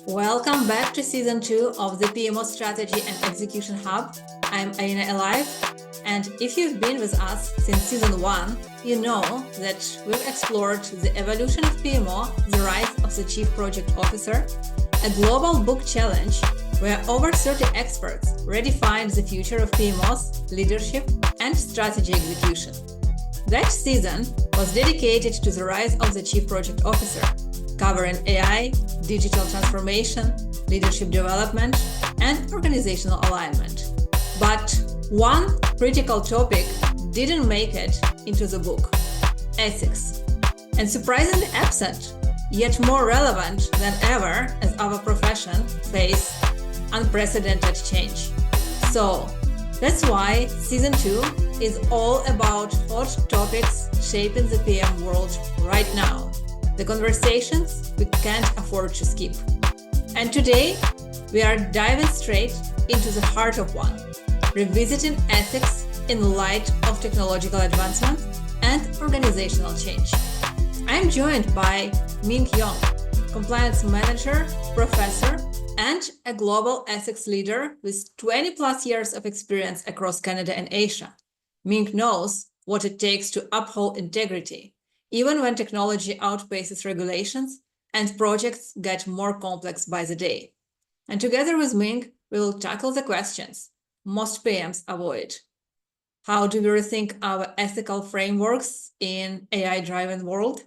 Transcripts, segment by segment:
Welcome back to Season 2 of the PMO Strategy and Execution Hub. I'm Aina Alive, and if you've been with us since Season 1, you know that we've explored the evolution of PMO, the rise of the Chief Project Officer, a global book challenge where over 30 experts redefined the future of PMO's leadership and strategy execution. That season was dedicated to the rise of the Chief Project Officer, covering AI, digital transformation, leadership development, and organizational alignment. But one critical topic didn't make it into the book: ethics. And surprisingly absent, yet more relevant than ever as our profession faces unprecedented change. So that's why Season 2 is all about hot topics shaping the PM world right now. The conversations we can't afford to skip. And today, we are diving straight into the heart of one, revisiting ethics in light of technological advancement and organizational change. I'm joined by Ming Yeung, compliance manager, professor, and a global ethics leader with 20 plus years of experience across Canada and Asia. Ming knows what it takes to uphold integrity, even when technology outpaces regulations and projects get more complex by the day. And together with Ming, we will tackle the questions most PMs avoid. How do we rethink our ethical frameworks in AI-driven world?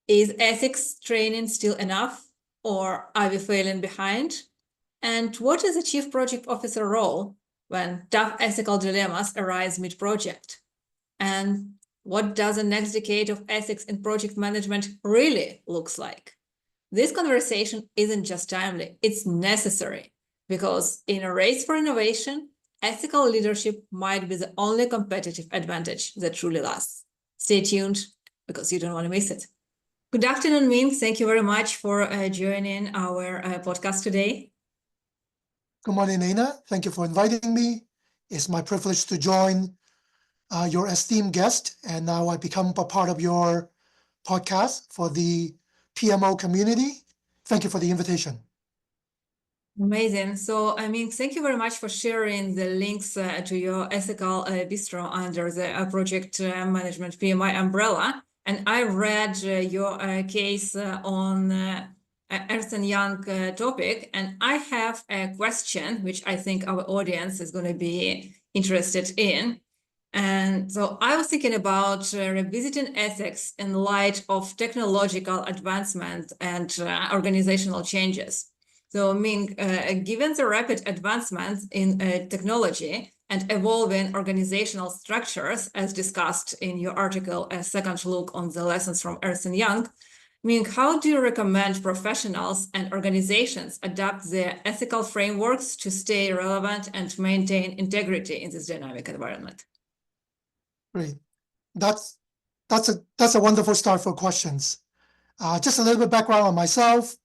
Is ethics training still enough, or are we failing behind? And what is the Chief Project Officer role when tough ethical dilemmas arise mid-project? And what does the next decade of ethics in project management really looks like? This conversation isn't just timely, it's necessary, because in a race for innovation, ethical leadership might be the only competitive advantage that truly lasts. Stay tuned, because you don't want to miss it. Good afternoon, Ming. Thank you very much for joining our podcast today. Good morning, Aina. Thank you for inviting me. It's my privilege to join your esteemed guest, and now I become a part of your podcast for the PMO community. Thank you for the invitation. Amazing. So, thank you very much for sharing the links to your ethical bistro under the project management PMI umbrella. And I read your case on Ernst & Young topic, and I have a question which I think our audience is going to be interested in. And so I was thinking about revisiting ethics in light of technological advancement and organizational changes. So, Ming, given the rapid advancements in technology and evolving organizational structures, as discussed in your article, A Second Look on the Lessons from Ernst & Young, Ming, how do you recommend professionals and organizations adapt their ethical frameworks to stay relevant and maintain integrity in this dynamic environment? Great. That's a wonderful start for questions. Just a little bit background on myself.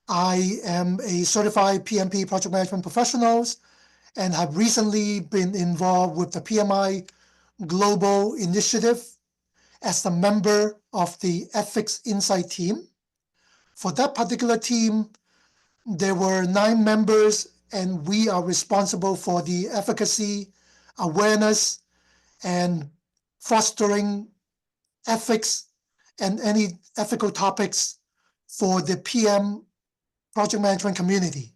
I am a certified PMP project management professionals and have recently been involved with the PMI Global Initiative as a member of the Ethics Insight team. For that particular team, there were 9 members, and we are responsible for the efficacy, awareness, and fostering ethics and any ethical topics for the PM project management community.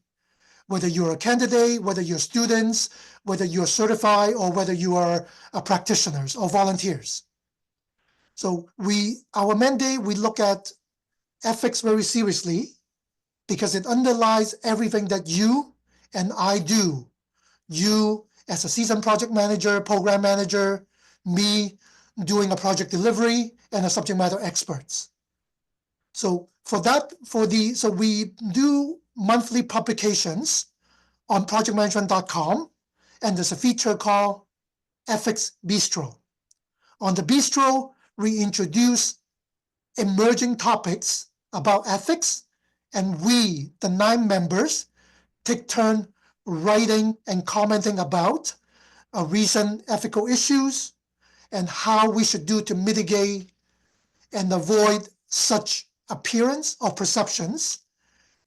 Whether you're a candidate, whether you're students, whether you're certified, or whether you are practitioners or volunteers. So our mandate, we look at ethics very seriously because it underlies everything that you and I do. You as a seasoned project manager, program manager, me doing a project delivery, and a subject matter experts. So so we do monthly publications on projectmanagement.com, and there's a feature called Ethics Bistro. On the Bistro, we introduce emerging topics about ethics, and we, the 9 members, take turn writing and commenting about recent ethical issues and how we should do to mitigate and avoid such appearance or perceptions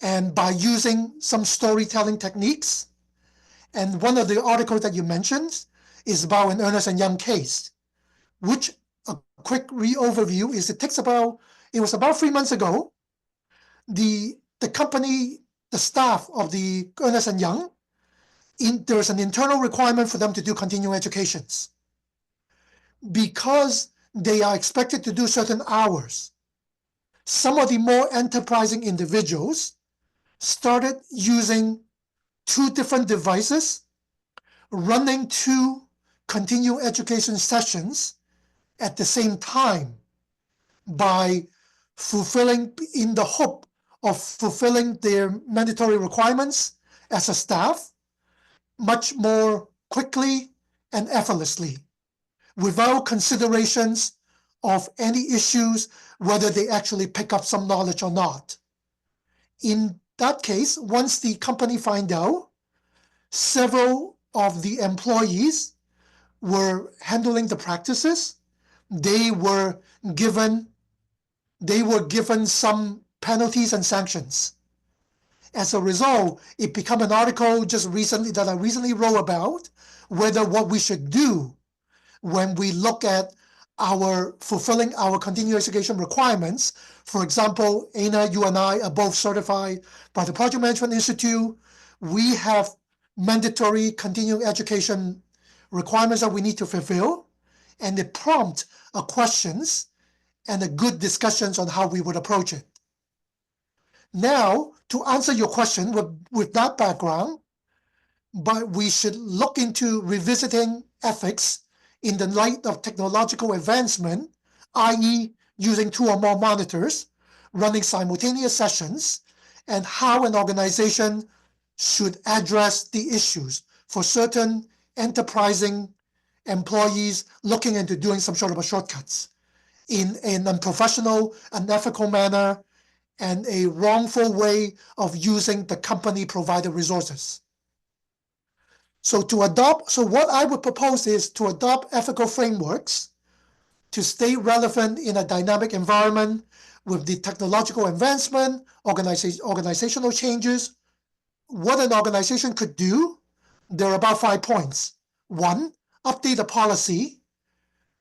and by using some storytelling techniques. And one of the articles that you mentioned is about an Ernst & Young case, which a quick overview is it was about 3 months ago. The company, the staff of the Ernst & Young, there was an internal requirement for them to do continuing educations. Because they are expected to do certain hours, some of the more enterprising individuals started using 2 different devices, running 2 continuing education sessions at the same time by in the hope of fulfilling their mandatory requirements as a staff much more quickly and effortlessly, without considerations of any issues, whether they actually pick up some knowledge or not. In that case, once the company find out, several of the employees were handling the practices. They were given some penalties and sanctions. As a result, it became an article just recently that I recently wrote about whether what we should do when we look at fulfilling our continuing education requirements. For example, Aina, you and I are both certified by the Project Management Institute. We have mandatory continuing education requirements that we need to fulfill, and they prompt questions and a good discussions on how we would approach it. Now, to answer your question with that background, but we should look into revisiting ethics in the light of technological advancement, i.e. using 2 or more monitors, running simultaneous sessions, and how an organization should address the issues for certain enterprising employees looking into doing some sort of a shortcuts in an unprofessional, unethical manner, and a wrongful way of using the company provided resources. So what I would propose is to adopt ethical frameworks to stay relevant in a dynamic environment with the technological advancement, organizational changes. What an organization could do, there are about 5 points. 1, update the policy,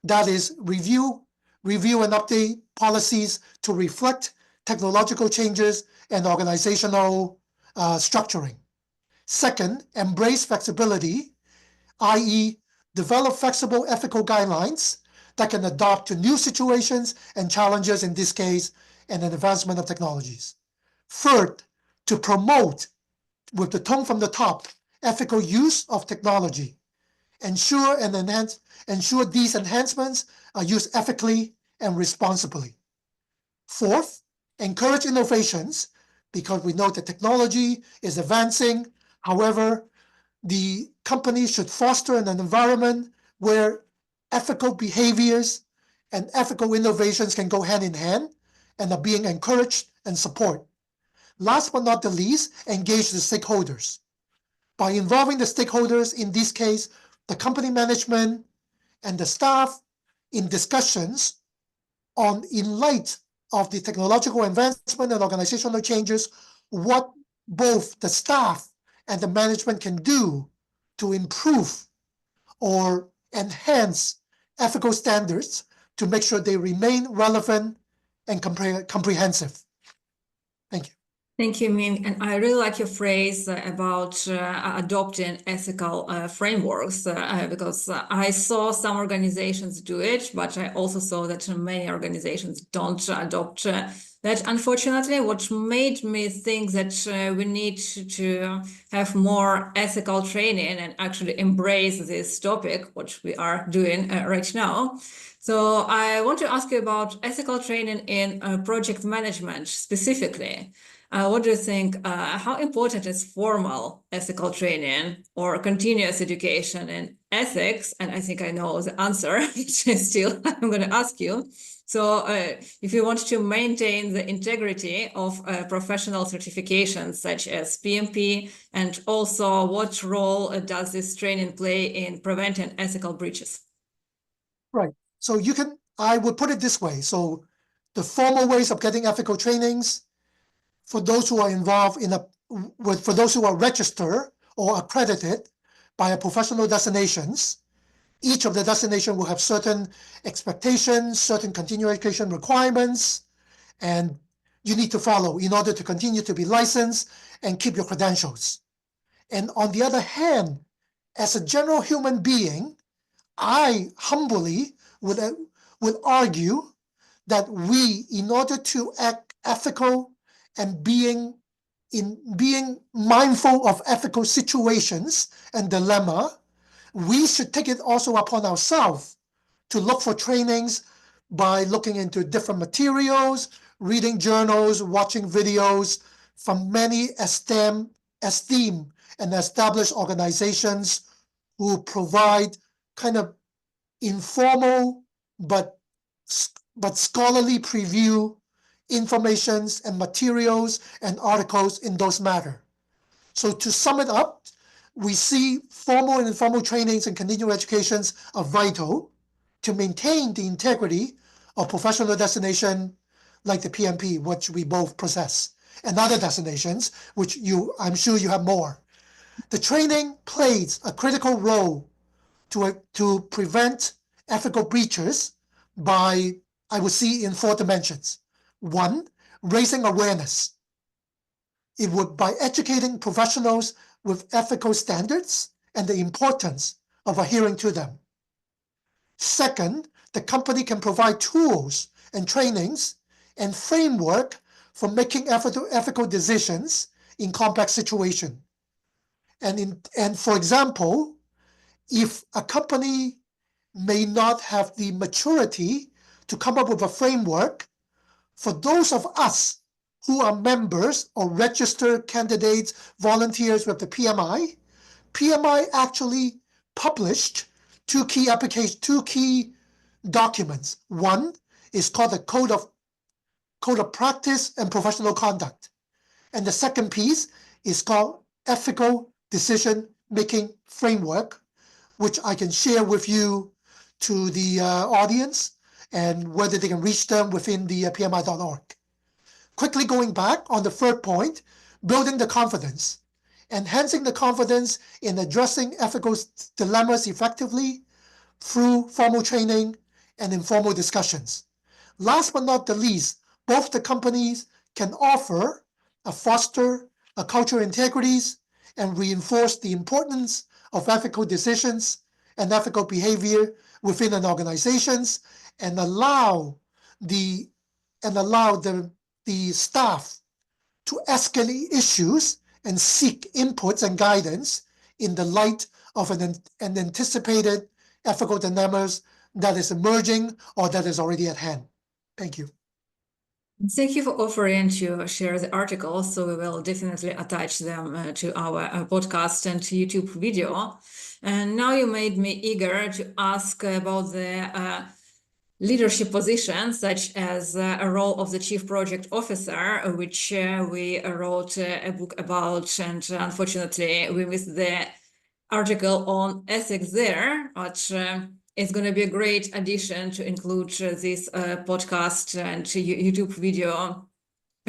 that is review and update policies to reflect technological changes and organizational structuring. Second, embrace flexibility, i.e. develop flexible ethical guidelines that can adapt to new situations and challenges, in this case, and an advancement of technologies. Third, to promote, with the tone from the top, ethical use of technology. Ensure these enhancements are used ethically and responsibly. Fourth, encourage innovations, because we know that technology is advancing. However, the company should foster an environment where ethical behaviors and ethical innovations can go hand in hand and are being encouraged and supported. Last but not the least, engage the stakeholders. By involving the stakeholders, in this case, the company management and the staff, in discussions in light of the technological advancement and organizational changes, what both the staff and the management can do to improve or enhance ethical standards to make sure they remain relevant and comprehensive. Thank you. Thank you, Ming. And I really like your phrase about adopting ethical frameworks, because I saw some organizations do it, but I also saw that many organizations don't adopt that. Unfortunately, what made me think that we need to have more ethical training and actually embrace this topic, which we are doing right now. So I want to ask you about ethical training in project management specifically. What do you think, how important is formal ethical training or continuous education in ethics? And I think I know the answer, still I'm going to ask you. So if you want to maintain the integrity of professional certifications such as PMP, and also what role does this training play in preventing ethical breaches? Right. So I would put it this way. So the formal ways of getting ethical trainings, for those who are involved in for those who are registered or accredited by a professional destinations. Each of the destination will have certain expectations, certain continuing education requirements, and you need to follow in order to continue to be licensed and keep your credentials. And on the other hand, as a general human being, I humbly would argue that we, in order to act ethical and being mindful of ethical situations and dilemma, we should take it also upon ourselves to look for trainings by looking into different materials, reading journals, watching videos from many esteemed and established organizations who provide kind of informal but scholarly preview informations and materials and articles in those matter. So to sum it up, we see formal and informal trainings and continuing educations are vital to maintain the integrity of professional destination like the PMP, which we both possess, and other destinations, which I'm sure you have more. The training plays a critical role to prevent ethical breaches by, I would see, in 4 dimensions. 1, raising awareness. It would by educating professionals with ethical standards and the importance of adhering to them. Second, the company can provide tools and trainings and framework for making ethical decisions in complex situations. And for example, if a company may not have the maturity to come up with a framework, for those of us who are members or registered candidates, volunteers with the PMI actually published 2 key documents. One is called the Code of Practice and Professional Conduct. And the second piece is called Ethical Decision-Making Framework, which I can share with you to the audience and whether they can reach them within the PMI.org. Quickly going back on the third point, building the confidence, enhancing the confidence in addressing ethical dilemmas effectively through formal training and informal discussions. Last but not the least, both the companies can offer foster a culture of integrities and reinforce the importance of ethical decisions and ethical behavior within an organizations and allow the staff to escalate issues and seek inputs and guidance in the light of an anticipated ethical dilemmas that is emerging or that is already at hand. Thank you. Thank you for offering to share the articles. So we will definitely attach them to our podcast and YouTube video. And now you made me eager to ask about the leadership positions, such as a role of the Chief Project Officer, which we wrote a book about, and unfortunately we missed the article on ethics there, but it's going to be a great addition to include this podcast and YouTube video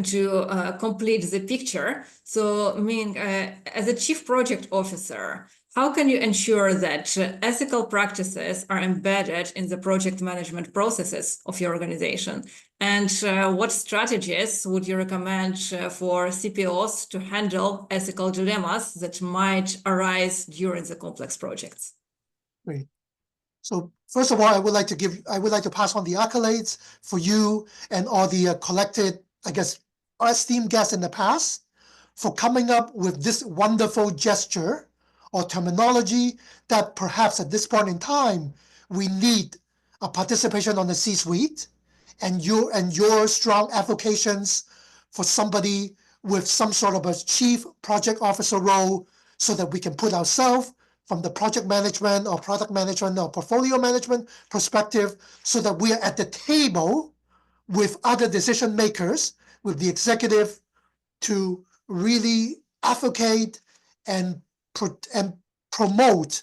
to complete the picture. So, Ming, as a Chief Project Officer, how can you ensure that ethical practices are embedded in the project management processes of your organization? And what strategies would you recommend for CPOs to handle ethical dilemmas that might arise during the complex projects? Great. So first of all, I would like to pass on the accolades for you and all the collected, I guess, esteemed guests in the past for coming up with this wonderful gesture or terminology that perhaps at this point in time, we need a participation on the C-suite and your strong advocations for somebody with some sort of a chief project officer role so that we can put ourselves from the project management or product management or portfolio management perspective so that we are at the table with other decision makers, with the executive to really advocate and promote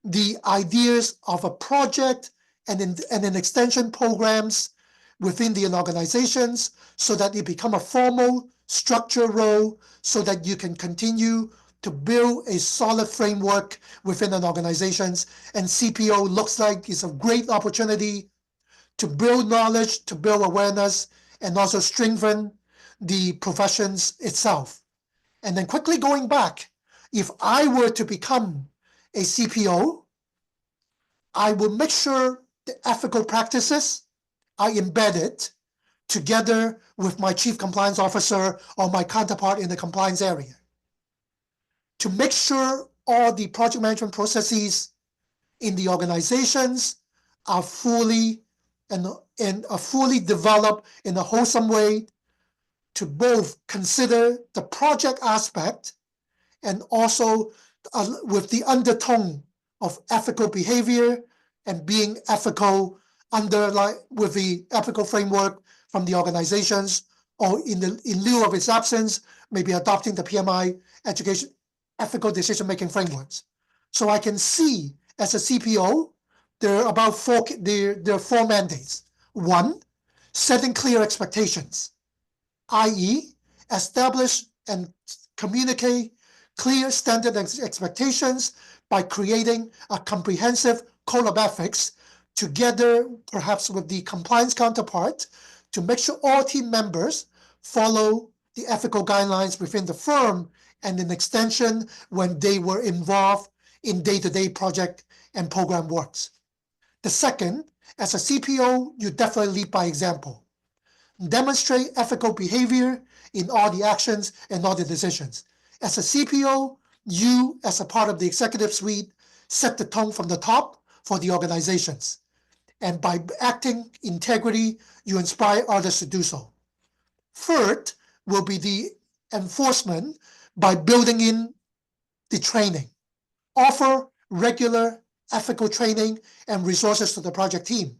the ideas of a project and an extension programs within the organizations so that it become a formal structure role so that you can continue to build a solid framework within an organization. And CPO looks like it's a great opportunity to build knowledge, to build awareness, and also strengthen the professions itself. And then quickly going back, if I were to become a CPO, I will make sure the ethical practices are embedded together with my chief compliance officer or my counterpart in the compliance area to make sure all the project management processes in the organizations are fully are fully developed in a wholesome way to both consider the project aspect and also with the undertone of ethical behavior and being ethical with the ethical framework from the organizations, or in lieu of its absence, maybe adopting the PMI education ethical decision-making frameworks. So I can see as a CPO, there are four mandates. One, setting clear expectations, i.e., establish and communicate clear standard expectations by creating a comprehensive code of ethics together, perhaps with the compliance counterpart, to make sure all team members follow the ethical guidelines within the firm and in extension when they were involved in day-to-day project and program works. The second, as a CPO, you definitely lead by example. Demonstrate ethical behavior in all the actions and all the decisions. As a CPO, you, as a part of the executive suite, set the tone from the top for the organizations. And by acting integrity, you inspire others to do so. Third will be the enforcement by building in the training. Offer regular ethical training and resources to the project team.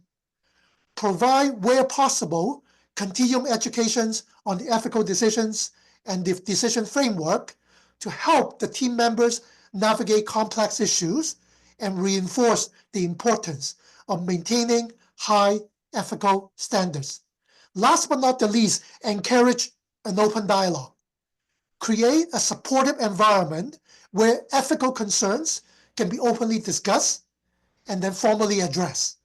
Provide, where possible, continuum educations on the ethical decisions and the decision framework to help the team members navigate complex issues and reinforce the importance of maintaining high ethical standards. Last but not the least, encourage an open dialogue. Create a supportive environment where ethical concerns can be openly discussed and then formally addressed.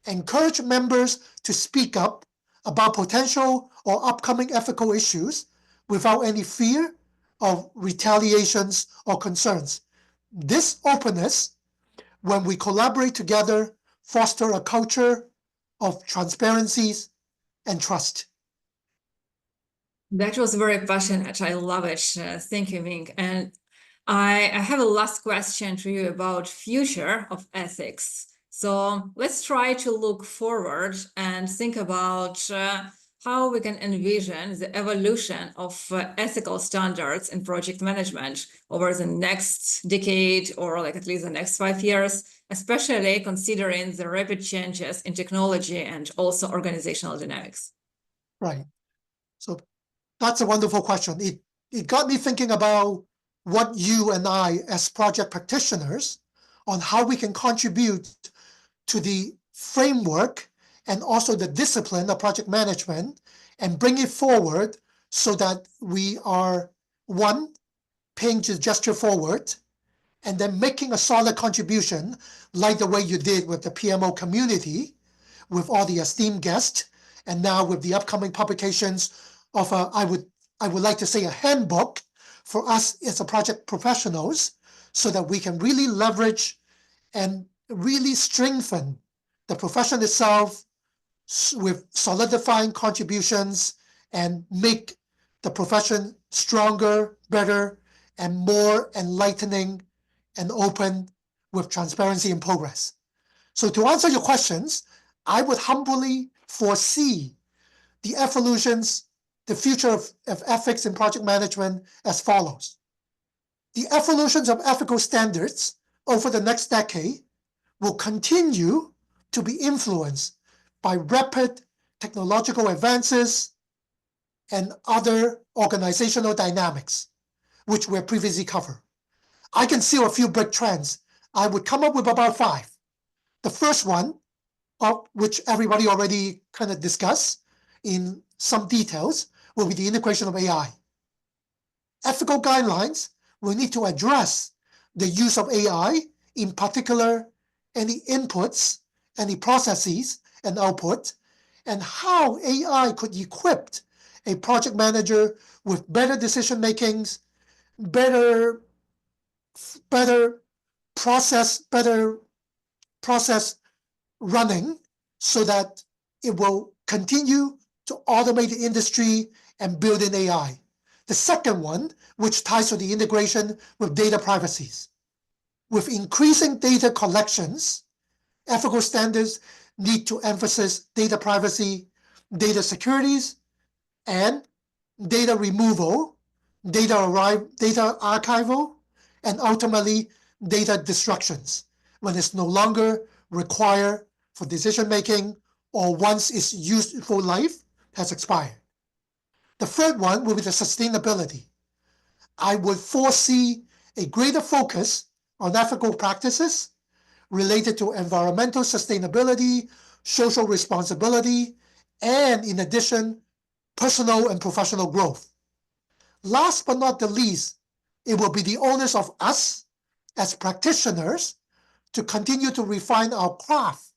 Encourage members to speak up about potential or upcoming ethical issues without any fear of retaliations or concerns. This openness, when we collaborate together, foster a culture of transparencies and trust. That was very passionate. I love it. Thank you, Ming. And I have a last question to you about future of ethics. So let's try to look forward and think about how we can envision the evolution of ethical standards in project management over the next decade, or like at least the next 5 years, especially considering the rapid changes in technology and also organizational dynamics. Right. So that's a wonderful question. It got me thinking about what you and I, as project practitioners, on how we can contribute to the framework and also the discipline of project management and bring it forward so that we are, one, paying the gesture forward and then making a solid contribution like the way you did with the PMO community, with all the esteemed guests, and now with the upcoming publications of I would like to say a handbook for us as a project professionals, so that we can really leverage and really strengthen the profession itself with solidifying contributions and make the profession stronger, better, and more enlightening and open with transparency and progress. So to answer your questions, I would humbly foresee the evolutions, the future of ethics in project management as follows. The evolutions of ethical standards over the next decade will continue to be influenced by rapid technological advances and other organizational dynamics, which were previously covered. I can see a few big trends. I would come up with about 5. The first one, of which everybody already kind of discussed in some details, will be the integration of AI. Ethical guidelines will need to address the use of AI, in particular, any inputs, any processes and output, and how AI could equip a project manager with better decision makings, better process running, so that it will continue to automate the industry and build in AI. The second one, which ties to the integration with data privacies. With increasing data collections, ethical standards need to emphasize data privacy, data securities, and data removal, data archival, and ultimately data destructions when it's no longer required for decision making or once its useful life has expired. The third one will be the sustainability. I would foresee a greater focus on ethical practices related to environmental sustainability, social responsibility, and in addition, personal and professional growth. Last but not the least, it will be the onus of us as practitioners to continue to refine our craft,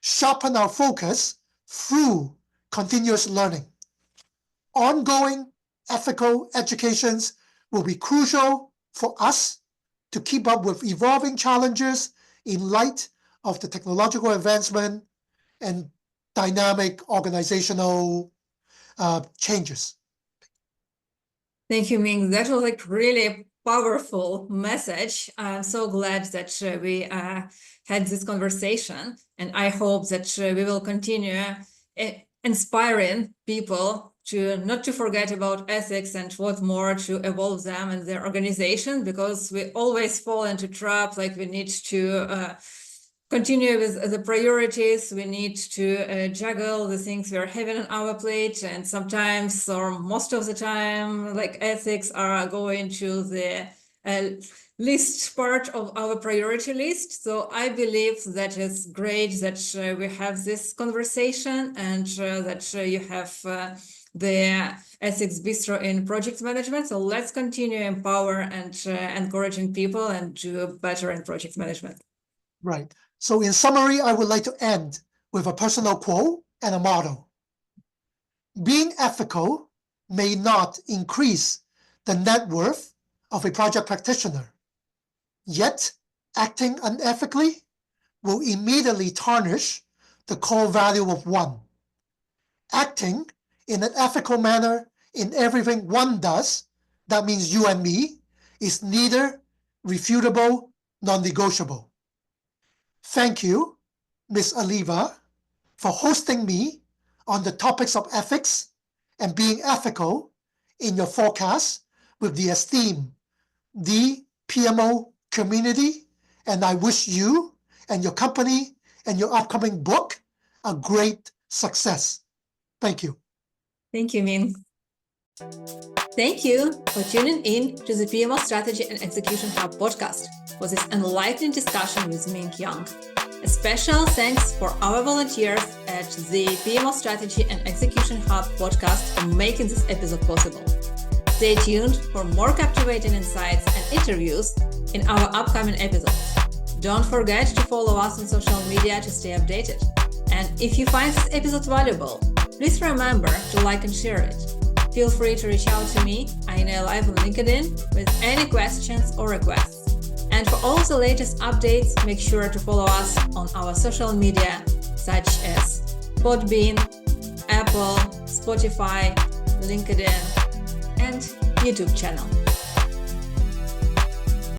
sharpen our focus through continuous learning. Ongoing ethical educations will be crucial for us to keep up with evolving challenges in light of the technological advancement and dynamic organizational changes. Thank you, Ming. That was like really powerful message. I'm so glad that we had this conversation, and I hope that we will continue inspiring people to not to forget about ethics and what more to evolve them in their organization, because we always fall into trap, like we need to continue with the priorities, we need to juggle the things we are having on our plate, and sometimes or most of the time like ethics are going to the least part of our priority list. So I believe that it's great that we have this conversation and that you have the ethics bistro in project management. So let's continue empower and encouraging people and do better in project management. Right. So in summary, I would like to end with a personal quote and a motto. Being ethical may not increase the net worth of a project practitioner, yet acting unethically will immediately tarnish the core value of one. Acting in an ethical manner in everything one does, that means you and me, is neither refutable nor negotiable. Thank you, Ms. Aliva, for hosting me on the topics of ethics and being ethical in your forecast with the esteemed PMO community, and I wish you and your company and your upcoming book a great success. Thank you. Thank you, Ming. Thank you for tuning in to the PMO Strategy and Execution Hub podcast for this enlightening discussion with Ming Yeung. A special thanks for our volunteers at the PMO Strategy and Execution Hub podcast for making this episode possible. Stay tuned for more captivating insights and interviews in our upcoming episodes. Don't forget to follow us on social media to stay updated. And if you find this episode valuable, please remember to like and share it. Feel free to reach out to me, Aina Live on LinkedIn, with any questions or requests. And for all the latest updates, make sure to follow us on our social media, such as Podbean, Apple, Spotify, LinkedIn, and YouTube channel.